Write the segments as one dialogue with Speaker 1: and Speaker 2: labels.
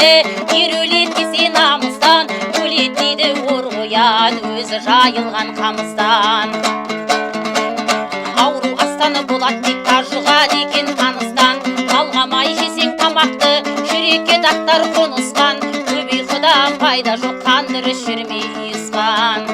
Speaker 1: ер өлет десе намыстан, өлет дейді ор қоян, өзі жайылған қамыстан. Ауру астаны болады деп тажығады екен таныстан, талғамай жесең тамақты, жүрекке дақтар қонысқан, көп ұйқыдан пайда жоқ, қандыры шірмей ұйысқан.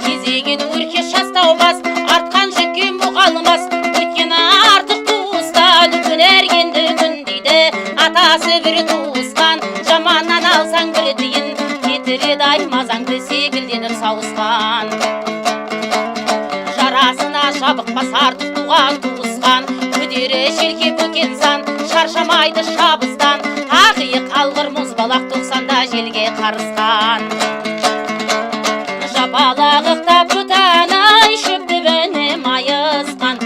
Speaker 1: Кезеген өрке шастаумас, артқан жүкке мұғалымас, өткені артық туыстан, күн әргенді күн дейді, атасы бір туысқан, жаманнан алсаң бір тиын, кетіреді аймазаңды секілденіп сауысқан. Жарасына жабықпас артық туған туысқан, көдері желке бөкенсан, шаршамайды шабыстан, ақиық алғыр мұзбалақ 90-да желге қарысқан. Жапалағықта бұтаны шөпті біне майысқан,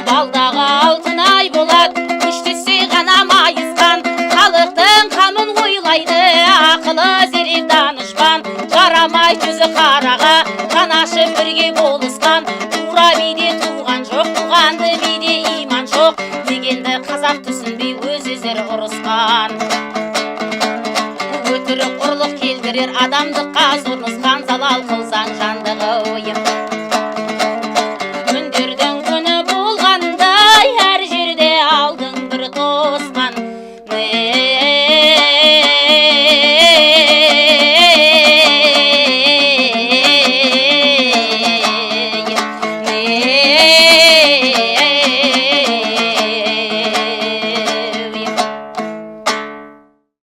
Speaker 1: балдағы алтын ай болады, күштесе ғана майысқан, халықтың қамын ойлайды, ақылы зерек данышпан, жарамай жүзі қараға, қанашы бірге болысқан, тура биде туған жоқ, туғанды биде иман жоқ, дегенді қазақ түсінбей өз-өздері ұрысқан. Өтірік ұрлық келдірер адамдыққа зорнысқан, залал қыл